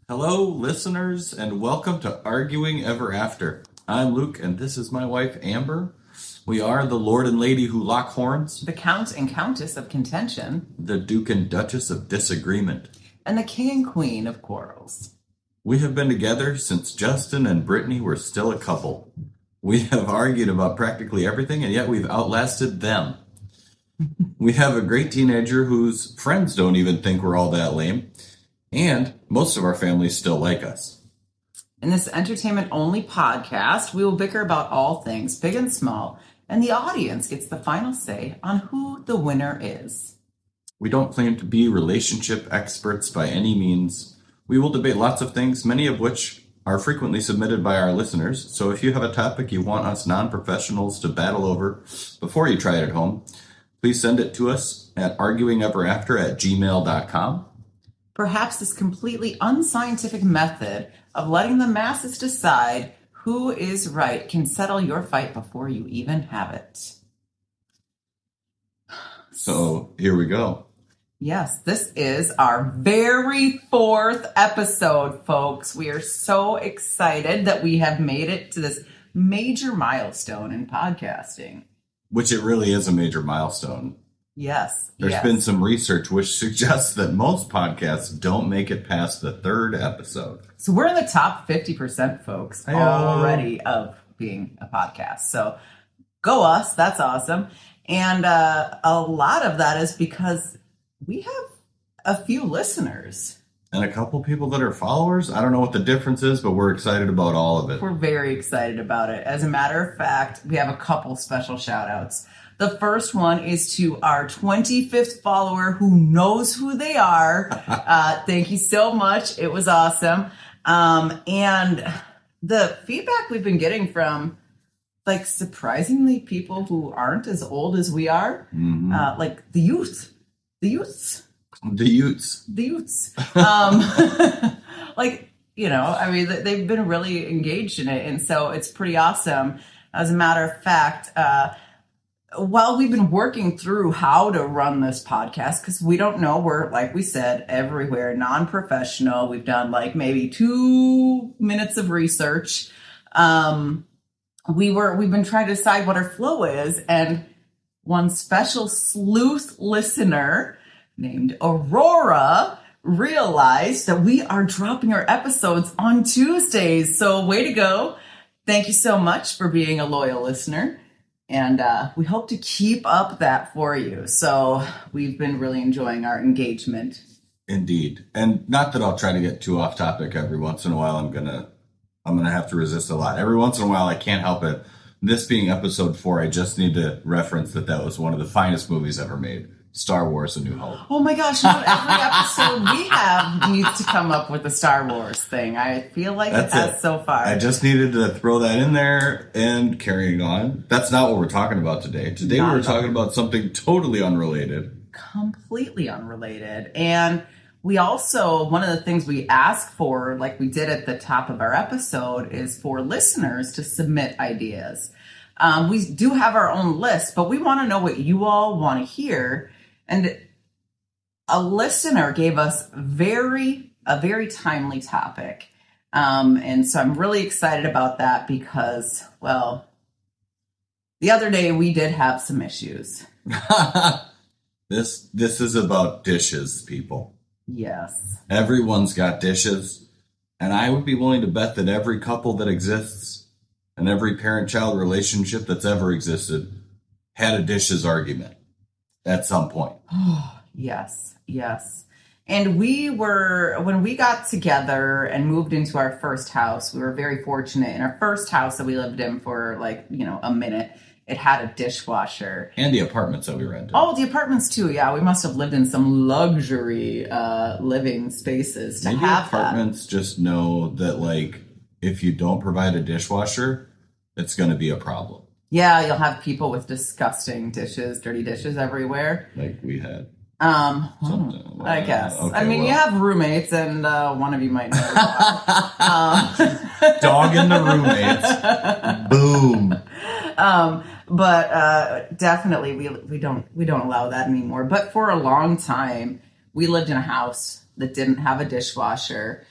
Hello, listeners, and welcome to Arguing Ever After. I'm Luke, and this is my wife, Amber. We are the Lord and Lady who lock horns, the Count and Countess of Contention, the Duke and Duchess of Disagreement, and the King and Queen of Quarrels. We have been together since Justin and Brittany were still a couple. We have argued about practically everything, and yet we've outlasted them. We have a great teenager whose friends don't even think we're all that lame, and most of our families still like us. In this entertainment-only podcast, we will bicker about all things, big and small, and the audience gets the final say on who the winner is. We don't claim to be relationship experts by any means. We will debate lots of things, many of which are frequently submitted by our listeners. So if you have a topic you want us non-professionals to battle over before you try it at home, please send it to us at arguingeverafter@gmail.com. Perhaps this completely unscientific method of letting the masses decide who is right can settle your fight before you even have it. So here we go. Yes, this is our very fourth episode, folks. We are so excited that we have made it to this major milestone in podcasting. Which it really is a major milestone. Yes. There's been some research which suggests that most podcasts don't make it past the third episode. So we're in the top 50%, folks, already of being a podcast. So go us. That's awesome. And a lot of that is because we have a few listeners. And a couple people that are followers. I don't know what the difference is, but we're excited about all of it. We're very excited about it. As a matter of fact, we have a couple special shout outs. The first one is to our 25th follower who knows who they are. Thank you so much. It was awesome. And the feedback we've been getting from, like, surprisingly people who aren't as old as we are, like the youths. Like, you know, I mean, they've been really engaged in it. And so it's pretty awesome. As a matter of fact, while we've been working through how to run this podcast, because we don't know, we're, like we said, everywhere, non-professional. We've done like maybe 2 minutes of research. We've been trying to decide what our flow is. And one special sleuth listener named Aurora realized that we are dropping our episodes on Tuesdays. So way to go. Thank you so much for being a loyal listener. And we hope to keep up that for you. So we've been really enjoying our engagement. Indeed. And not that I'll try to get too off topic every once in a while. I'm gonna have to resist a lot. Every once in a while, I can't help it. This being episode 4, I just need to reference that was one of the finest movies ever made. Star Wars: A New Hope. Oh my gosh, not every episode we have needs to come up with the Star Wars thing. I feel like it has so far. I just needed to throw that in there and carrying on. That's not what we're talking about today. Today we're talking about something totally unrelated. Completely unrelated. And we also, one of the things we ask for, like we did at the top of our episode, is for listeners to submit ideas. We do have our own list, but we want to know what you all want to hear. And a listener gave us a very timely topic. And so I'm really excited about that because, well, the other day we did have some issues. This is about dishes, people. Yes. Everyone's got dishes. And I would be willing to bet that every couple that exists and every parent-child relationship that's ever existed had a dishes argument at some point. Oh, yes. And when we got together and moved into our first house, we were very fortunate. In our first house that we lived in for like, a minute, it had a dishwasher. And the apartments that we rented. Oh, the apartments too. Yeah, we must have lived in some luxury living spaces to Maybe have apartments just know that, like, if you don't provide a dishwasher, it's going to be a problem. Yeah, you'll have people with disgusting dishes, dirty dishes everywhere. Like we had. I guess. Okay, I mean, you have roommates, and one of you might know. Dog and the roommates. Boom. But definitely, we don't allow that anymore. But for a long time, we lived in a house that didn't have a dishwasher.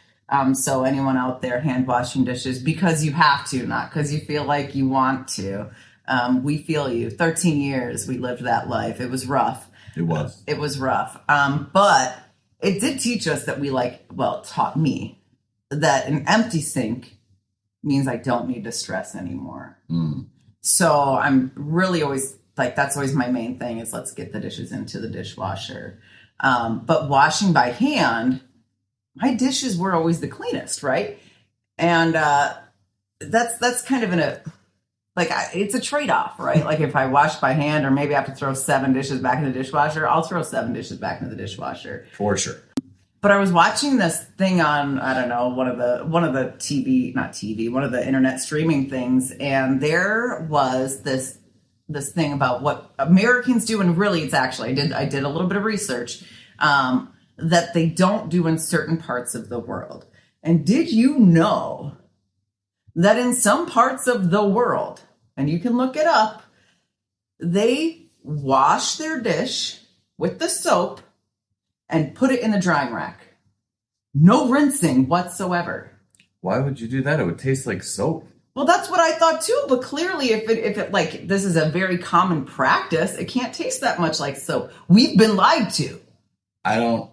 So anyone out there hand washing dishes because you have to, not because you feel like you want to. We feel you. 13 years we lived that life. It was rough. It was. It was rough. But it did teach us that it taught me that an empty sink means I don't need to stress anymore. So I'm really always that's always my main thing is let's get the dishes into the dishwasher. But washing by hand, my dishes were always the cleanest, right? And that's kind of it's a trade-off, right? Like if I wash by hand or maybe I have to throw 7 dishes back in the dishwasher, I'll throw 7 dishes back into the dishwasher. For sure. But I was watching this thing on, I don't know, one of the one of the internet streaming things, and there was this thing about what Americans do, and really it's actually I did a little bit of research that they don't do in certain parts of the world. And did you know that in some parts of the world, and you can look it up, they wash their dish with the soap and put it in the drying rack. No rinsing whatsoever. Why would you do that? It would taste like soap. Well, that's what I thought too. But clearly, if it this is a very common practice, it can't taste that much like soap. We've been lied to. I don't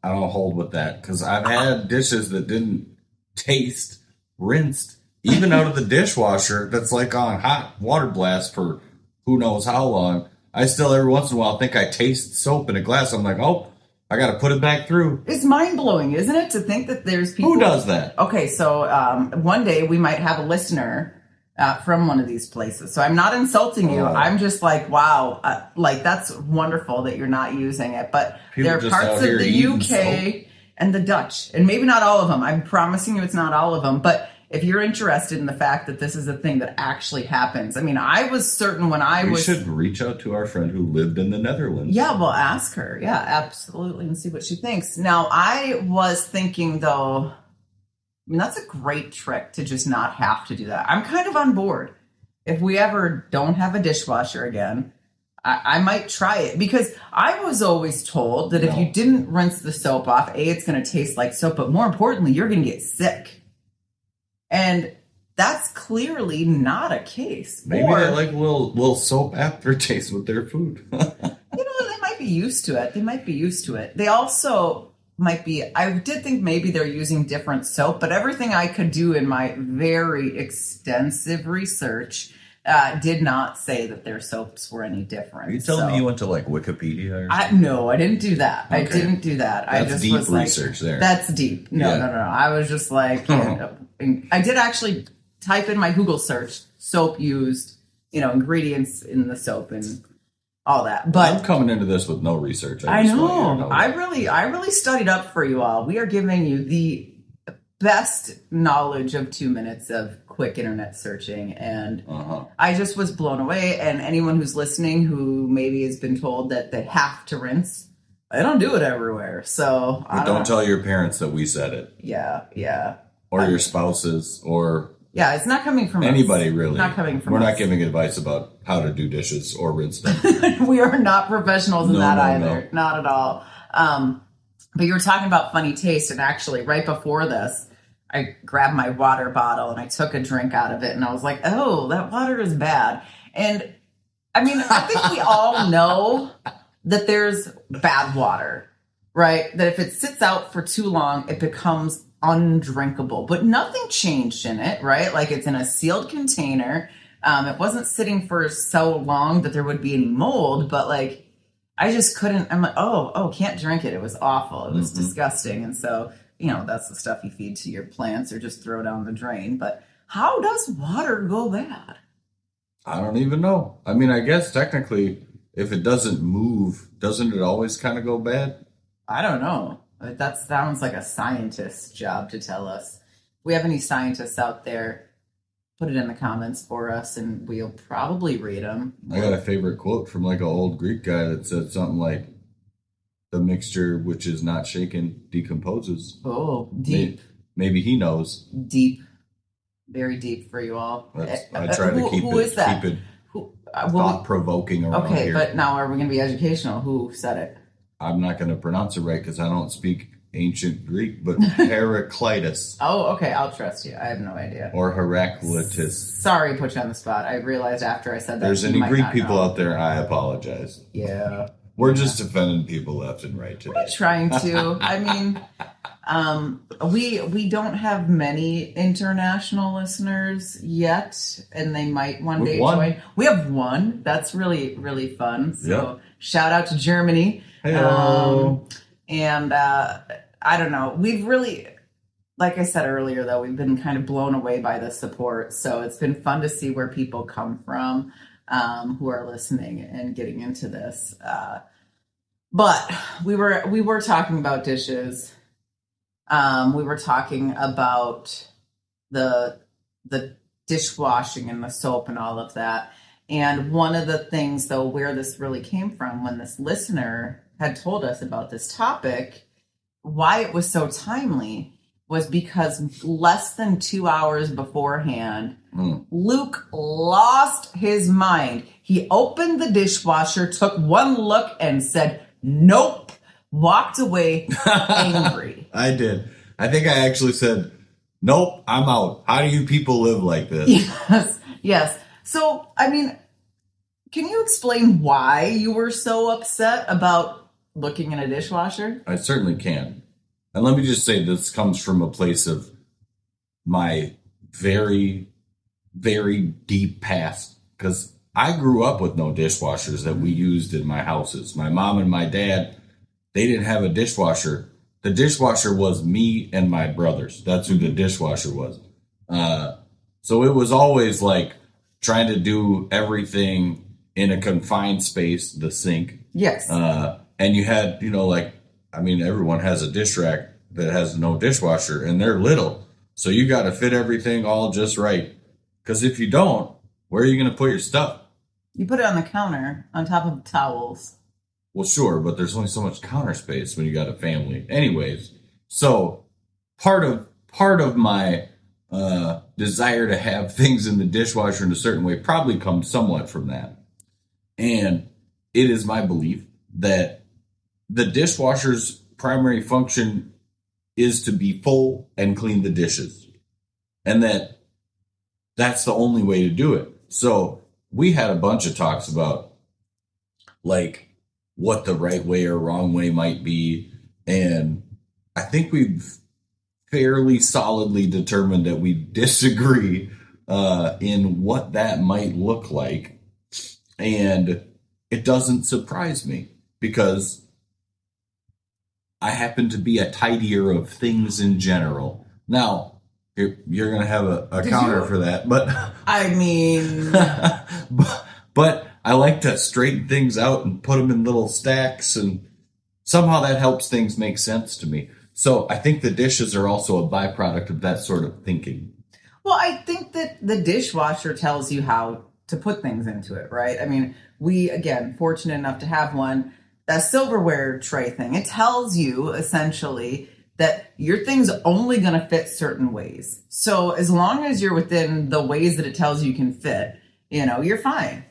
hold with that because I've had dishes that didn't taste rinsed, even out of the dishwasher. That's like on hot water blast for who knows how long. I still every once in a while think I taste soap in a glass. I'm like, oh, I got to put it back through. It's mind blowing, isn't it, to think that there's people who does that? Okay, so one day we might have a listener from one of these places. So I'm not insulting you. I'm just like, wow, that's wonderful that you're not using it. But People there are just parts out of here the eating UK soap. and the Dutch, and maybe not all of them. I'm promising you it's not all of them. But if you're interested in the fact that this is a thing that actually happens, I mean, I was certain when We should reach out to our friend who lived in the Netherlands. Yeah, well, ask her. Yeah, absolutely, and see what she thinks. Now, I was thinking, though, I mean, that's a great trick to just not have to do that. I'm kind of on board. If we ever don't have a dishwasher again, I might try it. Because I was always told that if you didn't rinse the soap off, it's going to taste like soap. But more importantly, you're going to get sick. And that's clearly not a case. Maybe they like a little soap aftertaste with their food. They might be used to it. They also might be, I did think maybe they're using different soap, but everything I could do in my very extensive research did not say that their soaps were any different. Are you telling me you went to like Wikipedia or something? No, I didn't do that. Okay. I didn't do that. That's I just deep was like, research there. That's deep. No. I was just like, I did actually type in my Google search, soap used, ingredients in the soap and all that. But I'm coming into this with no research. I know. I really studied up for you all. We are giving you the best knowledge of 2 minutes of quick internet searching, and I just was blown away. And anyone who's listening who maybe has been told that they have to rinse, I don't do it everywhere. So but don't tell your parents that we said it. Yeah. Or your spouses, or it's not coming from anybody us. really. Not coming from We're us. not giving advice about how to do dishes or rinse them. We are not professionals in that either. No. Not at all. But you were talking about funny taste, and actually right before this, I grabbed my water bottle and I took a drink out of it, and I was like, oh, that water is bad. And I mean, I think we all know that there's bad water, right? That if it sits out for too long, it becomes undrinkable, but nothing changed in it, right? Like it's in a sealed container. It wasn't sitting for so long that there would be any mold, but like, I just couldn't, I'm like, can't drink it. It was awful. It was disgusting. And so, that's the stuff you feed to your plants or just throw down the drain. But how does water go bad? I don't even know. I mean, I guess technically if it doesn't move, doesn't it always kind of go bad? I don't know. That sounds like a scientist's job to tell us. If we have any scientists out there, put it in the comments for us and we'll probably read them. I got a favorite quote from like an old Greek guy that said something like, the mixture which is not shaken decomposes. Oh, deep. Maybe he knows. Deep. Very deep for you all. I try to keep it thought-provoking around here. Okay, but now are we going to be educational? Who said it? I'm not going to pronounce it right because I don't speak ancient Greek, but Heraclitus Oh, okay. I'll trust you. I have no idea. or Heraclitus. Sorry, put you on the spot. I realized after I said that. There's you any might Greek not people know. out there, I apologize. Yeah. We're just offending people left and right today. We're trying to. I mean, we don't have many international listeners yet, and they might one day join. We have one. That's really, really fun. So shout out to Germany. Hello. And I don't know. We've really, like I said earlier, though, we've been kind of blown away by the support. So it's been fun to see where people come from who are listening and getting into this. But we were talking about dishes. We were talking about the dishwashing and the soap and all of that. And one of the things, though, where this really came from, when this listener had told us about this topic, why it was so timely was because less than 2 hours beforehand, Luke lost his mind. He opened the dishwasher, took one look, and said, "Nope," walked away angry. I did. I think I actually said, "Nope, I'm out. How do you people live like this?" Yes. So, I mean, can you explain why you were so upset about looking in a dishwasher? I certainly can. And let me just say, this comes from a place of my very, very deep past. Because I grew up with no dishwashers that we used in my houses. My mom and my dad, they didn't have a dishwasher. The dishwasher was me and my brothers. That's who the dishwasher was. So it was always like trying to do everything in a confined space, the sink. Yes. And you had, everyone has a dish rack that has no dishwasher, and they're little. So you got to fit everything all just right. Because if you don't, where are you going to put your stuff? You put it on the counter on top of towels. Well, sure, but there's only so much counter space when you got a family. Anyways, so part of my desire to have things in the dishwasher in a certain way probably comes somewhat from that. And it is my belief that the dishwasher's primary function is to be full and clean the dishes. And that's the only way to do it. So we had a bunch of talks about like what the right way or wrong way might be. And I think we've fairly solidly determined that we disagree in what that might look like. And it doesn't surprise me because I happen to be a tidier of things in general. Now, you're going to have a counter for that, but I mean, but I like to straighten things out and put them in little stacks, and somehow that helps things make sense to me. So I think the dishes are also a byproduct of that sort of thinking. Well, I think that the dishwasher tells you how to put things into it, right? I mean, we, again, fortunate enough to have one, that silverware tray thing. It tells you essentially that your thing's only going to fit certain ways. So as long as you're within the ways that it tells you can fit, you're fine.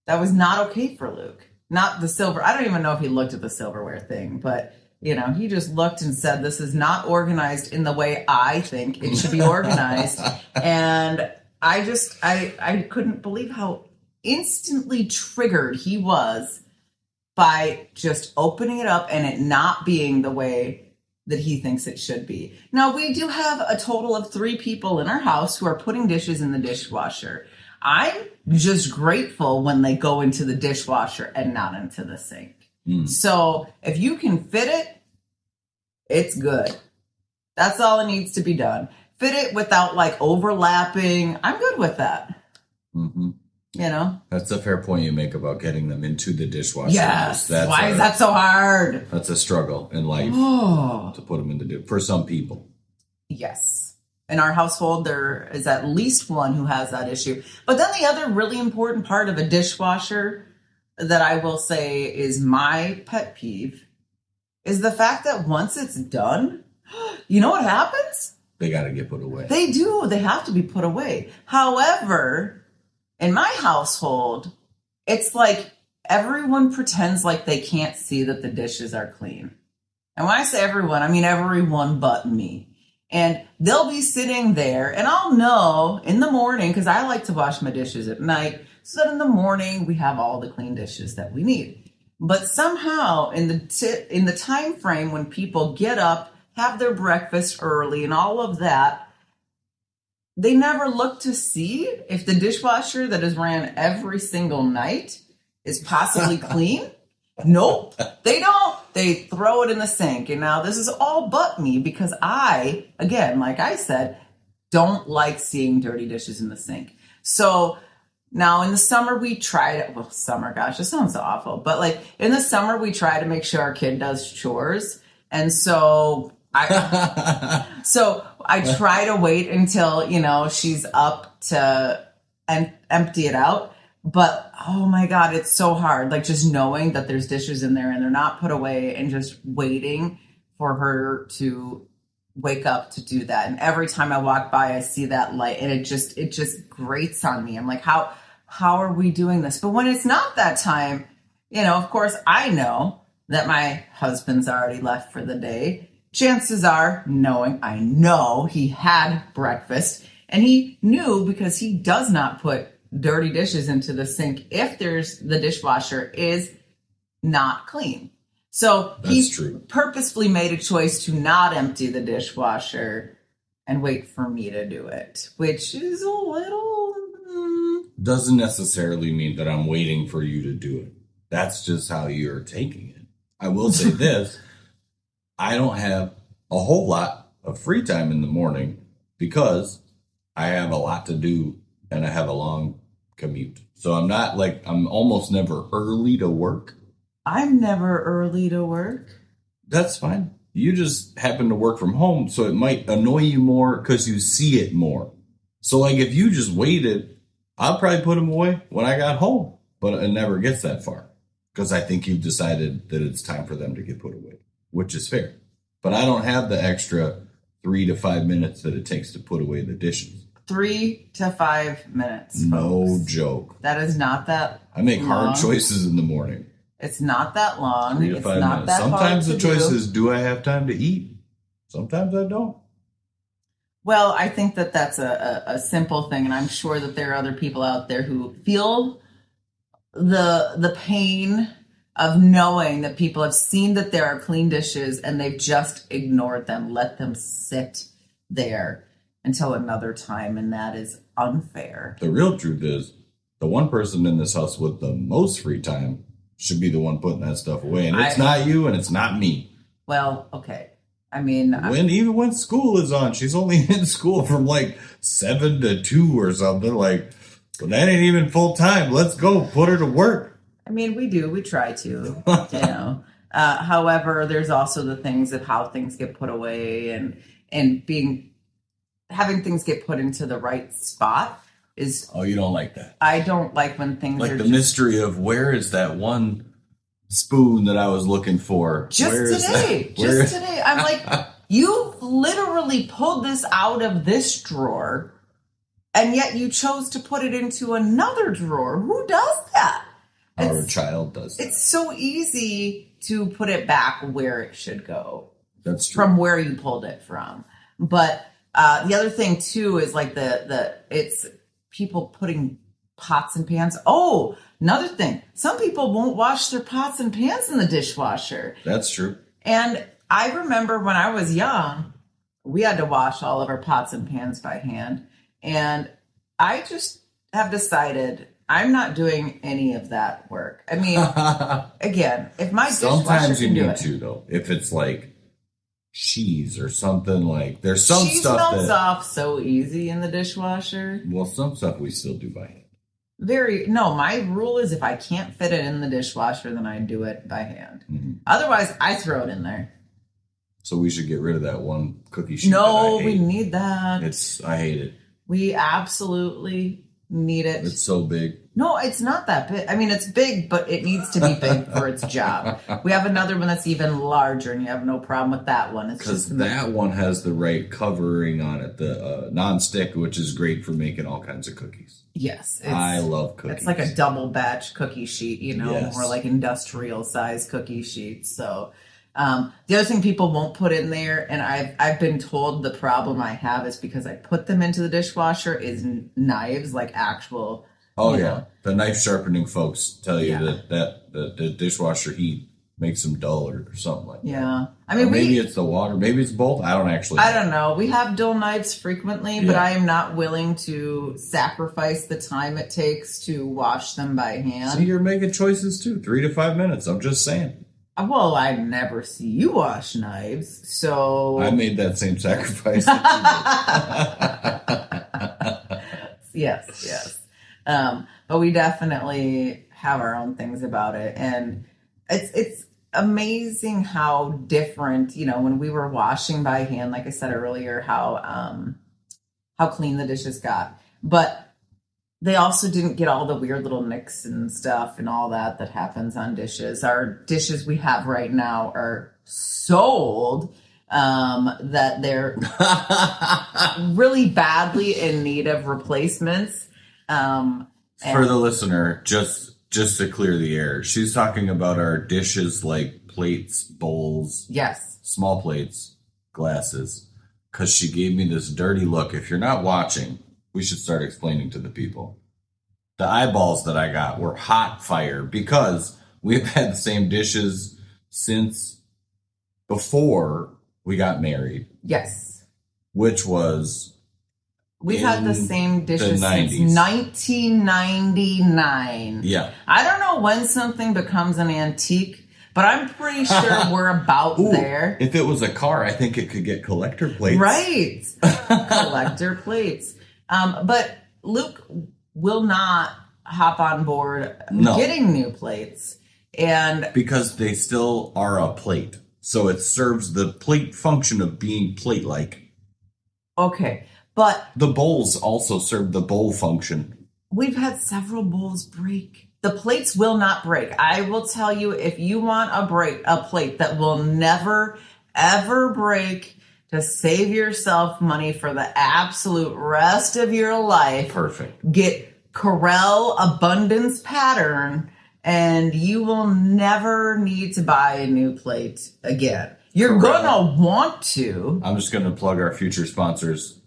That was not okay for Luke. Not the silver. I don't even know if he looked at the silverware thing, but he just looked and said, "This is not organized in the way I think it should be organized." And I couldn't believe how instantly triggered he was by just opening it up and it not being the way that he thinks it should be. Now, we do have a total of 3 people in our house who are putting dishes in the dishwasher. I'm just grateful when they go into the dishwasher and not into the sink. So if you can fit it, it's good. That's all it needs to be done. Fit it without like overlapping. I'm good with that. Mm-hmm. That's a fair point you make about getting them into the dishwasher. Yes. Why is that so hard? That's a struggle in life to put them into for some people. Yes. In our household, there is at least one who has that issue. But then the other really important part of a dishwasher that I will say is my pet peeve is the fact that once it's done, you know what happens? They got to get put away. They do. They have to be put away. However, in my household, it's like everyone pretends like they can't see that the dishes are clean. And when I say everyone, I mean everyone but me. And they'll be sitting there, and I'll know in the morning, because I like to wash my dishes at night, so that in the morning we have all the clean dishes that we need. But somehow in the time frame when people get up, have their breakfast early, and all of that, they never look to see if the dishwasher that is ran every single night is possibly clean. Nope, they don't. They throw it in the sink. And now this is all but me, because I, again, like I said, don't like seeing dirty dishes in the sink. So now in the summer we try to, well, summer, gosh, this sounds awful. But like in the summer we try to make sure our kid does chores. And so I try to wait until, she's up to empty it out. But oh my God, it's so hard. Like just knowing that there's dishes in there and they're not put away, and just waiting for her to wake up to do that. And every time I walk by, I see that light, and it just grates on me. I'm like, how are we doing this? But when it's not that time, of course I know that my husband's already left for the day. Chances are, I know he had breakfast, and he knew, because he does not put dirty dishes into the sink if the dishwasher is not clean. So he purposefully made a choice to not empty the dishwasher and wait for me to do it, which is a little... Doesn't necessarily mean that I'm waiting for you to do it. That's just how you're taking it. I will say this. I don't have a whole lot of free time in the morning because I have a lot to do and I have a long commute. So I'm almost never early to work. I'm never early to work. That's fine. You just happen to work from home, so it might annoy you more because you see it more. So like if you just waited, I'll probably put them away when I got home, but it never gets that far because I think you've decided that it's time for them to get put away, which is fair. But I don't have the extra 3 to 5 minutes that it takes to put away the dishes. 3 to 5 minutes. No folks. Joke. That is not that I make long. Hard choices in the morning. It's not that long. 3 to 5 minutes. That Sometimes the choice do. is, do I have time to eat? Sometimes I don't. Well, I think that that's a simple thing, and I'm sure that there are other people out there who feel the pain of knowing that people have seen that there are clean dishes and they've just ignored them, let them sit there until another time, and that is unfair. The real truth is, the one person in this house with the most free time should be the one putting that stuff away, and it's not you and it's not me. Well, okay. I mean, even when school is on, she's only in school from like 7 to 2 or something. Like, well, that ain't even full time. Let's go put her to work. I mean, we try to, however, there's also the things of how things get put away and having things get put into the right spot is... Oh, you don't like that? I don't like when things like are the mystery of where is that one spoon that I was looking for? Just today. I'm like, you literally pulled this out of this drawer, and yet you chose to put it into another drawer. Who does that? Our child does that. It's so easy to put it back where it should go. That's true. From where you pulled it from. But the other thing too is like it's people putting pots and pans. Oh, another thing. Some people won't wash their pots and pans in the dishwasher. That's true. And I remember when I was young, we had to wash all of our pots and pans by hand. And I just have decided I'm not doing any of that work. I mean, again, if my dishwasher sometimes you can do need it, to though. If it's like cheese or something, like there's some cheese stuff melts off so easy in the dishwasher. Well, some stuff we still do by hand. My rule is if I can't fit it in the dishwasher, then I do it by hand. Mm-hmm. Otherwise, I throw it in there. So we should get rid of that one cookie sheet. No, we need that. I hate it. We absolutely need it. It's so big. No, it's not that big. I mean, it's big, but it needs to be big for its job. We have another one that's even larger, and you have no problem with that one. Because that one has the right covering on it, the non-stick, which is great for making all kinds of cookies. Yes. I love cookies. It's like a double batch cookie sheet, Yes. more like industrial size cookie sheets. So, The other thing people won't put in there, and I've been told the problem I have is because I put them into the dishwasher, is knives, like actual. Oh, you yeah. know. The knife sharpening folks tell you Yeah. that the dishwasher heat makes them dull or something like that. Yeah. I Or mean, maybe it's the water. Maybe it's both. I don't know. We have dull knives frequently, but Yeah. I am not willing to sacrifice the time it takes to wash them by hand. See, you're making choices too. 3 to 5 minutes. I'm just saying. Well, I never see you wash knives, so I made that same sacrifice. yes. But we definitely have our own things about it, and it's amazing how different, when we were washing by hand, like I said earlier, how clean the dishes got. But they also didn't get all the weird little nicks and stuff and all that happens on dishes. Our dishes we have right now are so old that they're really badly in need of replacements. For the listener, just to clear the air, she's talking about our dishes like plates, bowls, Yes. small plates, glasses, because she gave me this dirty look. If you're not watching, we should start explaining to the people. The eyeballs that I got were hot fire because we've had the same dishes since before we got married, Yes. which was We've had the in same dishes the since 90s. 1999. Yeah. I don't know when something becomes an antique, but I'm pretty sure we're about Ooh, there. If it was a car, I think it could get collector plates. Right. Collector plates. But Luke will not hop on board getting new plates. And Because they still are a plate. So it serves the plate function of being plate-like. okay, but The bowls also serve the bowl function. we've had several bowls break. The plates will not break. I will tell you, if you want a plate that will never, ever break, to save yourself money for the absolute rest of your life, Perfect. get Corel Abundance Pattern, and you will never need to buy a new plate again. You're Corel. gonna want to. I'm just going to plug our future sponsors.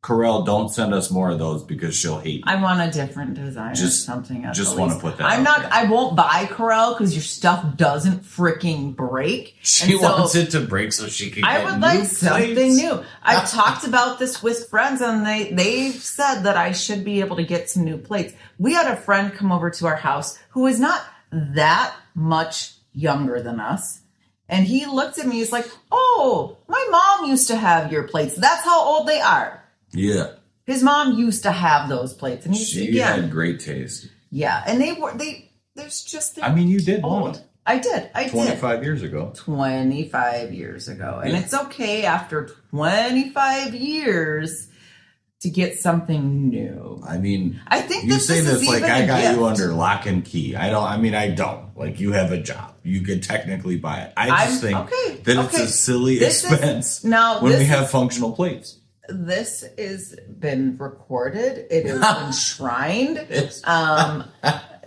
Corel, don't send us more of those because she'll hate me. I want a different design or Just- something. At just the wanna least. put that I'm out not. there. I won't buy Corel because your stuff doesn't freaking break. She And so wants it to break so she can I get would new like something plates. new. I've talked about this with friends, and they've said that I should be able to get some new plates. We had a friend come over to our house who is not that much younger than us. And he looked at me, he's like, "Oh, my mom used to have your plates. That's how old they are." Yeah. His mom used to have those plates. And he's She had great taste. yeah. And they're just, I mean, you did old. one. I did. 25 years ago. 25 years ago. And Yeah. it's okay after 25 years to get something new. I mean, I think you that say this this is like even I a got you gift. under lock and key. I don't. Like, you have a job. You could technically buy it. I just think okay, that it's okay. a silly This is- expense now, when we this have functional plates. This has been recorded. It is enshrined.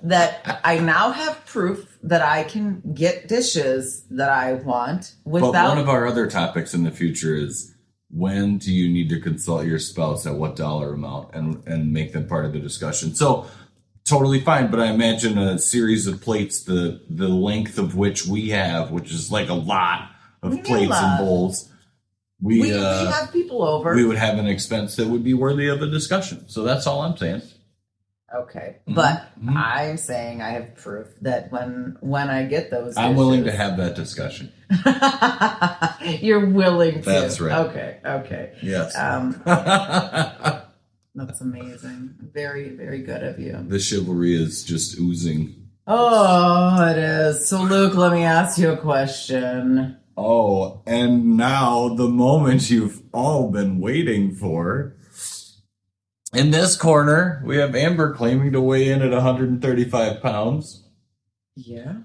That I now have proof that I can get dishes that I want without. But one of our other topics in the future is, when do you need to consult your spouse at what dollar amount and make them part of the discussion? So totally fine, but I imagine a series of plates, the length of which we have, which is like a lot of We need a plates lot. and bowls. we have people over. We would have an expense that would be worthy of a discussion. So that's all I'm saying. Okay, Mm-hmm. but I'm saying I have proof that when I get those, I'm willing to dishes- have that discussion. You're willing to. That's right. Okay. Yes. That's amazing. Very, very good of you. The chivalry is just oozing. Oh, it is. So, Luke, let me ask you a question. Oh, and now the moment you've all been waiting for. In this corner, we have Amber claiming to weigh in at 135 pounds. Yeah.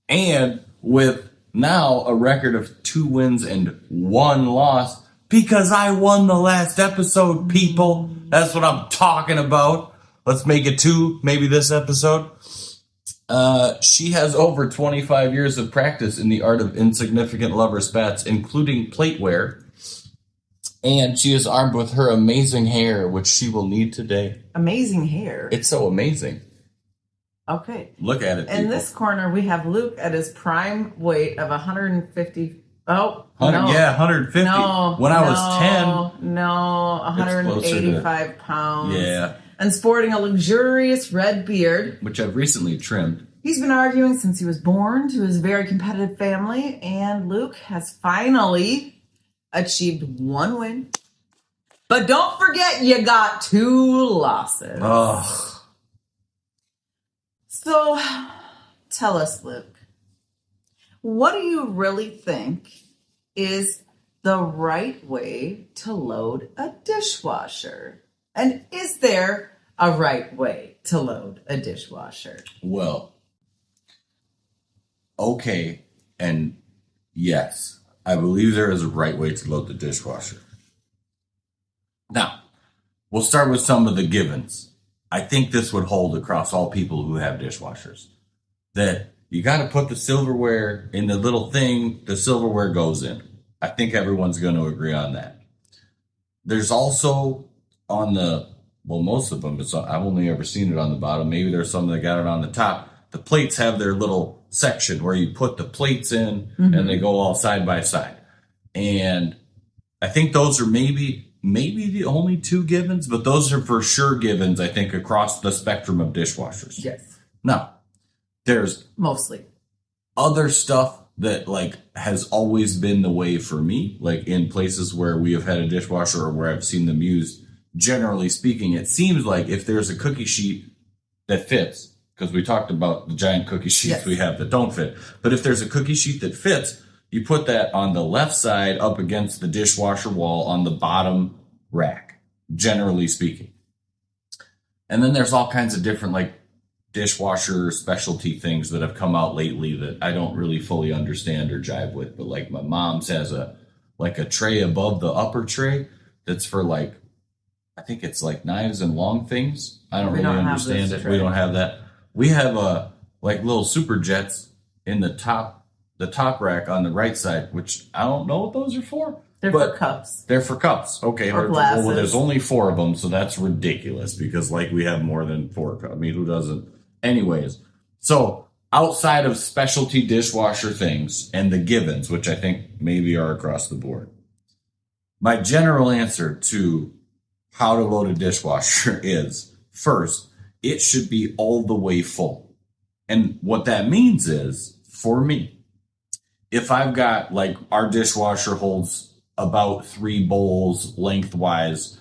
And with now a record of 2 wins and 1 loss, because I won the last episode, people. That's what I'm talking about. Let's make it 2, maybe this episode. She has over 25 years of practice in the art of insignificant lover spats, including plateware. And she is armed with her amazing hair, which she will need today. Amazing hair. It's so amazing. Okay. Look at it, people. In this corner, we have Luke at his prime weight of 150. Oh, 100, no. yeah, 150. No. When I was 10. No, It's 185 pounds. Yeah. And sporting a luxurious red beard. Which I've recently trimmed. He's been arguing since he was born to his very competitive family. And Luke has finally achieved 1 win. But don't forget, you got 2 losses. Ugh. So, tell us, Luke, what do you really think is the right way to load a dishwasher? And is there a right way to load a dishwasher? Well, okay, and yes, I believe there is a right way to load the dishwasher. Now, we'll start with some of the givens. I think this would hold across all people who have dishwashers. That you got to put the silverware in the little thing the silverware goes in. I think everyone's going to agree on that. There's also on the, well, most of them, I've only ever seen it on the bottom. Maybe there's some that got it on the top. The plates have their little section where you put the plates in and they go all side by side. And I think those are maybe the only 2 givens, but those are for sure givens, I think, across the spectrum of dishwashers. Yes. Now, there's Mostly. other stuff that like has always been the way for me, like in places where we have had a dishwasher or where I've seen them used. Generally speaking, it seems like if there's a cookie sheet that fits, because we talked about the giant cookie sheets we have that don't fit, but if there's a cookie sheet that fits, you put that on the left side up against the dishwasher wall on the bottom rack, generally speaking. And then there's all kinds of different like dishwasher specialty things that have come out lately that I don't really fully understand or jive with. But like my mom's has a tray above the upper tray that's for like, I think it's like knives and long things. I don't really understand it. We don't have that. We have like little super jets in the top rack on the right side, which I don't know what those are for. They're for cups. They're for cups. Okay. Or glasses. Well, there's only 4 of them, so that's ridiculous because like we have more than 4 cups. I mean, who doesn't? Anyways, so outside of specialty dishwasher things and the givens, which I think maybe are across the board, my general answer to how to load a dishwasher is, first, it should be all the way full. And what that means is, for me, if I've got, like, our dishwasher holds about 3 bowls lengthwise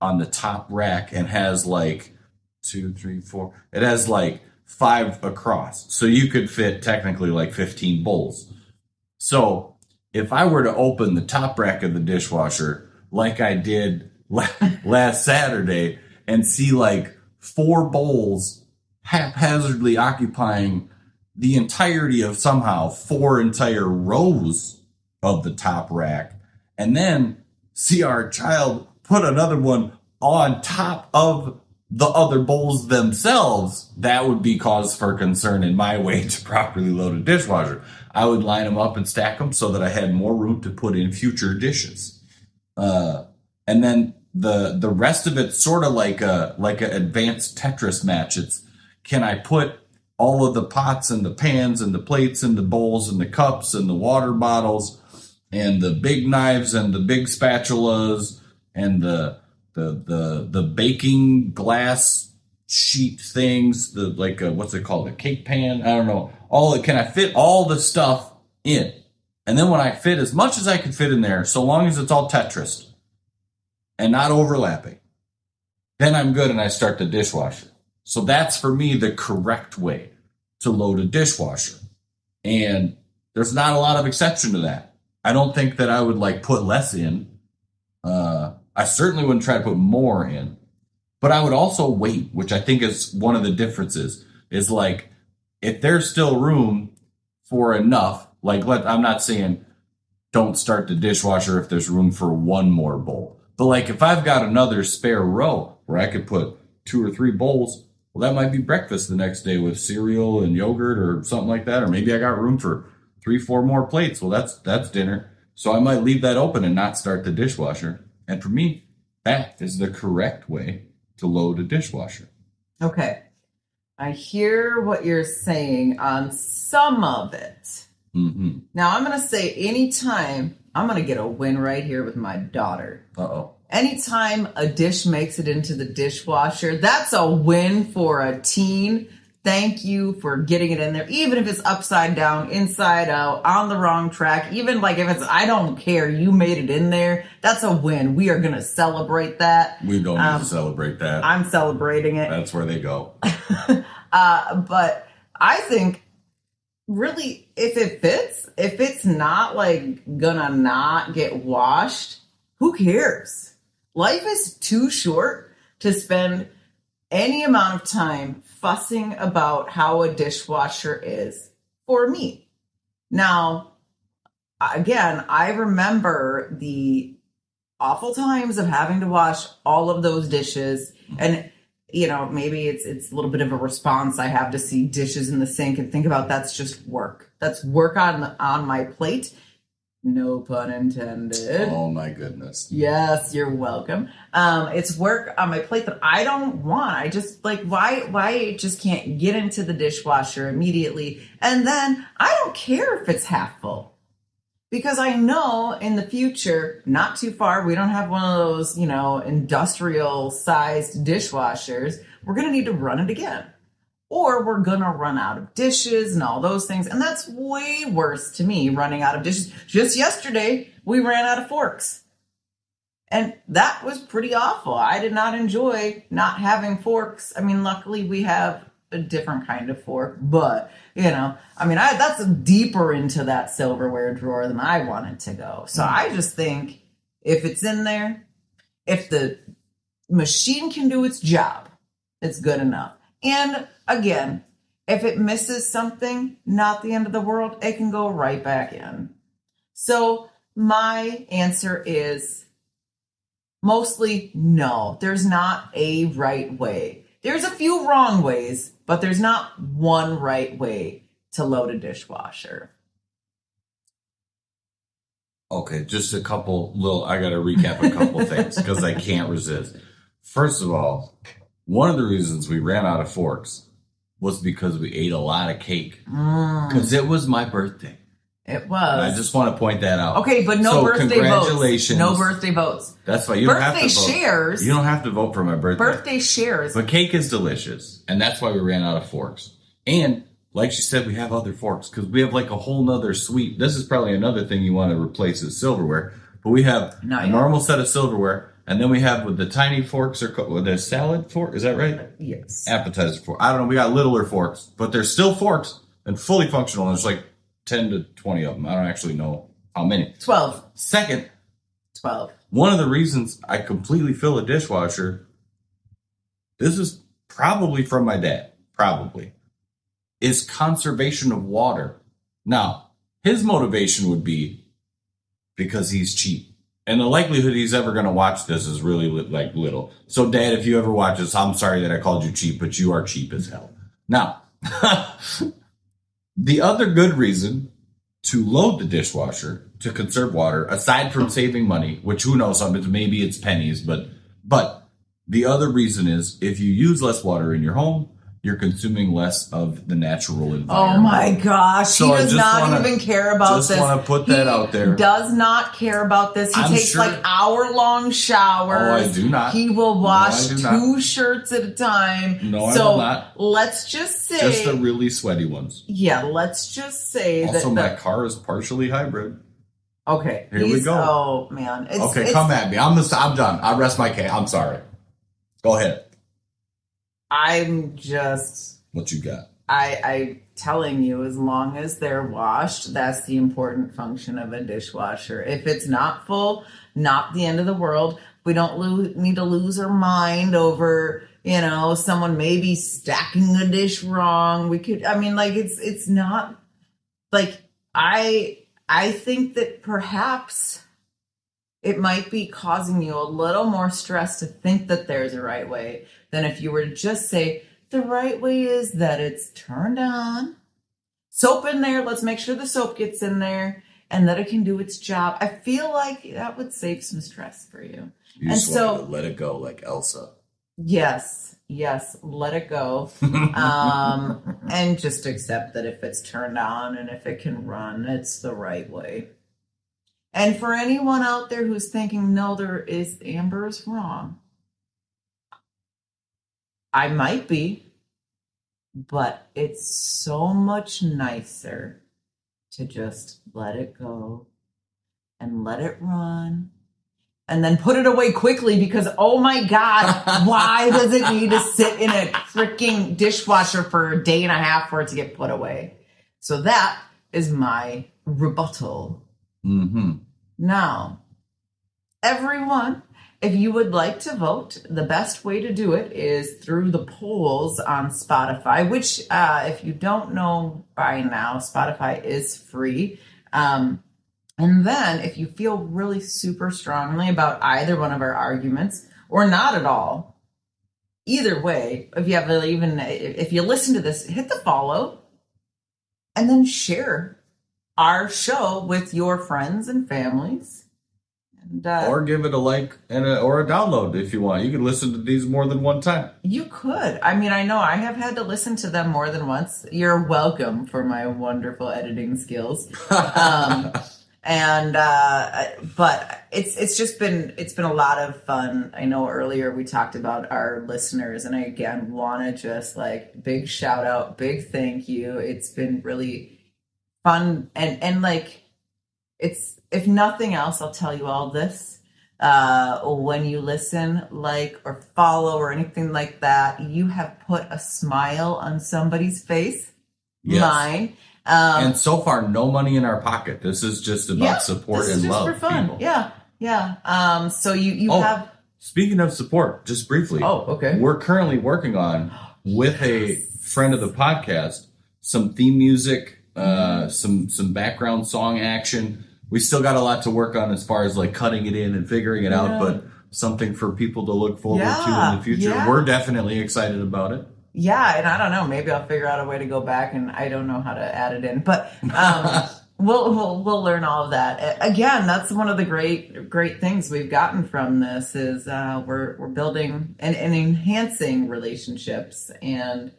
on the top rack and has, like, 2, 3, 4, it has, like, 5 across. So you could fit, technically, like, 15 bowls. So if I were to open the top rack of the dishwasher, like I did last Saturday, and see, like, 4 bowls haphazardly occupying the entirety of somehow 4 entire rows of the top rack, and then see our child put another one on top of the other bowls themselves, that would be cause for concern in my way to properly load a dishwasher. I would line them up and stack them so that I had more room to put in future dishes. And then the rest of it's sort of like a advanced Tetris match. It's, can I put all of the pots and the pans and the plates and the bowls and the cups and the water bottles and the big knives and the big spatulas and the baking glass sheet things, the like what's it called, a cake pan? I don't know. Can I fit all the stuff in? And then when I fit as much as I can fit in there, so long as it's all Tetris and not overlapping, then I'm good and I start the dishwasher. So that's for me the correct way to load a dishwasher. And there's not a lot of exception to that. I don't think that I would like put less in. I certainly wouldn't try to put more in, but I would also wait, which I think is one of the differences, is like, if there's still room for enough, like I'm not saying don't start the dishwasher if there's room for 1 more bowl, but like if I've got another spare row where I could put 2 or 3 bowls, Well, that might be breakfast the next day with cereal and yogurt or something like that. Or maybe I got room for 3, 4 more plates. Well, that's dinner. So I might leave that open and not start the dishwasher. And for me, that is the correct way to load a dishwasher. Okay. I hear what you're saying on some of it. Mm-hmm. Now, I'm going to say anytime, I'm going to get a win right here with my daughter. Uh-oh. Anytime a dish makes it into the dishwasher, that's a win for a teen. Thank you for getting it in there. Even if it's upside down, inside out, on the wrong track, even like if it's, I don't care, you made it in there, that's a win. We are going to celebrate that. We don't need to celebrate that. I'm celebrating it. That's where they go. But I think really if it fits, if it's not like gonna not get washed, who cares? Life is too short to spend any amount of time fussing about how a dishwasher is for me. Now, again, I remember the awful times of having to wash all of those dishes, and maybe it's a little bit of a response I have to see dishes in the sink and think about that's just work. That's work on my plate. No pun intended. Oh my goodness. Yes, you're welcome. It's work on my plate that I don't want. I just like why it just can't get into the dishwasher immediately. And then I don't care if it's half full. Because I know in the future, not too far, we don't have one of those, industrial sized dishwashers. We're going to need to run it again. Or we're going to run out of dishes and all those things. And that's way worse to me, running out of dishes. Just yesterday, we ran out of forks. And that was pretty awful. I did not enjoy not having forks. I mean, luckily we have a different kind of fork, but that's deeper into that silverware drawer than I want it to go. So I just think if it's in there, if the machine can do its job, it's good enough. And again, if it misses something, not the end of the world, it can go right back in. So my answer is mostly no. There's not a right way. There's a few wrong ways, but there's not one right way to load a dishwasher. Okay, just a couple I got to recap a couple things because I can't resist. First of all, one of the reasons we ran out of forks was because we ate a lot of cake. Because it was my birthday. It was. And I just want to point that out. Okay, but no birthday congratulations. votes. No birthday votes. That's why you don't have to vote. Birthday shares. You don't have to vote for my birthday. Birthday shares. But cake is delicious. And that's why we ran out of forks. And like she said, we have other forks because we have like a whole nother suite. This is probably another thing you want to replace is silverware. But we have a normal set of silverware. And then we have with the tiny forks with the salad fork. Is that right? Yes. Appetizer fork. I don't know. We got littler forks, but they're still forks and fully functional. And there's like 10 to 20 of them. I don't actually know how many. 12. Second, 12. One of the reasons I completely fill a dishwasher, this is probably from my dad, is conservation of water. Now, his motivation would be because he's cheap. And the likelihood he's ever going to watch this is really little. So, Dad, if you ever watch this, I'm sorry that I called you cheap, but you are cheap as hell. Now, the other good reason to load the dishwasher to conserve water, aside from saving money, which who knows, maybe it's pennies, but the other reason is if you use less water in your home, you're consuming less of the natural environment. Oh my gosh. So he does not even care about this. Just want to put that out there. He does not care about this. He takes hour-long showers. Oh, I do not. He will wash 2 shirts at a time. No, I will not. Let's just say... Just the really sweaty ones. Yeah, let's just say that... Also, my car is partially hybrid. Okay. Here we go. Oh, man. Come at me. I'm done. I rest my case. I'm sorry. Go ahead. I'm just... What you got? I'm telling you, as long as they're washed, that's the important function of a dishwasher. If it's not full, not the end of the world. We don't need to lose our mind over, someone maybe stacking a dish wrong. It's not like I think that perhaps it might be causing you a little more stress to think that there's a right way than if you were to just say, The right way is that it's turned on. Soap in there. Let's make sure the soap gets in there and that it can do its job. I feel like that would save some stress for you. You just wanted to let it go like Elsa. Yes, let it go. And just accept that if it's turned on and if it can run, it's the right way. And for anyone out there who's thinking, no, Amber's wrong. I might be, but it's so much nicer to just let it go and let it run and then put it away quickly because, oh my God, why does it need to sit in a freaking dishwasher for a day and a half for it to get put away? So that is my rebuttal. Mm-hmm. Now, everyone, if you would like to vote, the best way to do it is through the polls on Spotify, which, if you don't know by now, Spotify is free. And then if you feel really super strongly about either one of our arguments or not at all, either way, if you listen to this, hit the follow and then share our show with your friends and families. And, or give it a like or a download if you want. You can listen to these more than one time. You could. I mean, I know I have had to listen to them more than once. You're welcome for my wonderful editing skills. But it's been a lot of fun. I know earlier we talked about our listeners, and I again want to just like big shout out, big thank you. It's been really fun and like it's. If nothing else, I'll tell you all this. When you listen, like, or follow or anything like that, you have put a smile on somebody's face. Yes. Mine. And so far, no money in our pocket. This is just about support and love. This is just for fun. People. Yeah. So you have... Speaking of support, just briefly. Oh, okay. We're currently working on, with a friend of the podcast, some theme music, some background song action. We still got a lot to work on as far as like cutting it in and figuring it out, but something for people to look forward to in the future. Yeah. We're definitely excited about it. Yeah, and I don't know, maybe I'll figure out a way to go back, and I don't know how to add it in, but we'll learn all of that. Again, that's one of the great things we've gotten from this is we're building and enhancing relationships, and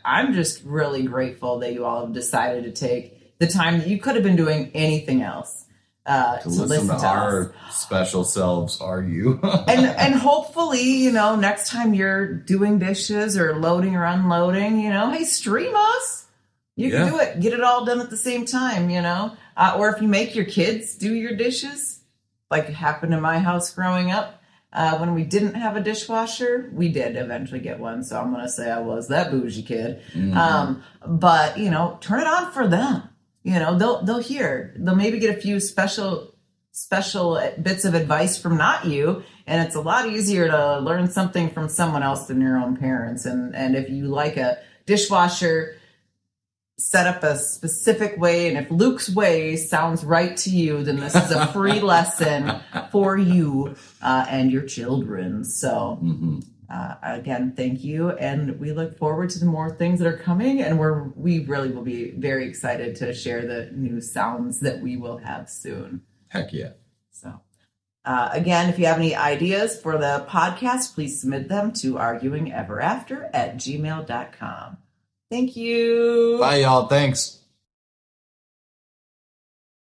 I'm just really grateful that you all have decided to take the time that you could have been doing anything else to listen to our special selves argue. and hopefully, next time you're doing dishes or loading or unloading, hey, stream us. You can do it. Get it all done at the same time, or if you make your kids do your dishes, like it happened in my house growing up. When we didn't have a dishwasher, we did eventually get one. So I'm going to say I was that bougie kid. Mm-hmm. But, turn it on for them. They'll hear. They'll maybe get a few special bits of advice from not you, and it's a lot easier to learn something from someone else than your own parents. And if you like a dishwasher set up a specific way, and if Luke's way sounds right to you, then this is a free lesson for you and your children. So. Mm-hmm. Again, thank you, and we look forward to the more things that are coming, and we really will be very excited to share the new sounds that we will have soon. Heck yeah. So, again, if you have any ideas for the podcast, please submit them to arguingeverafter@gmail.com. Thank you. Bye, y'all. Thanks.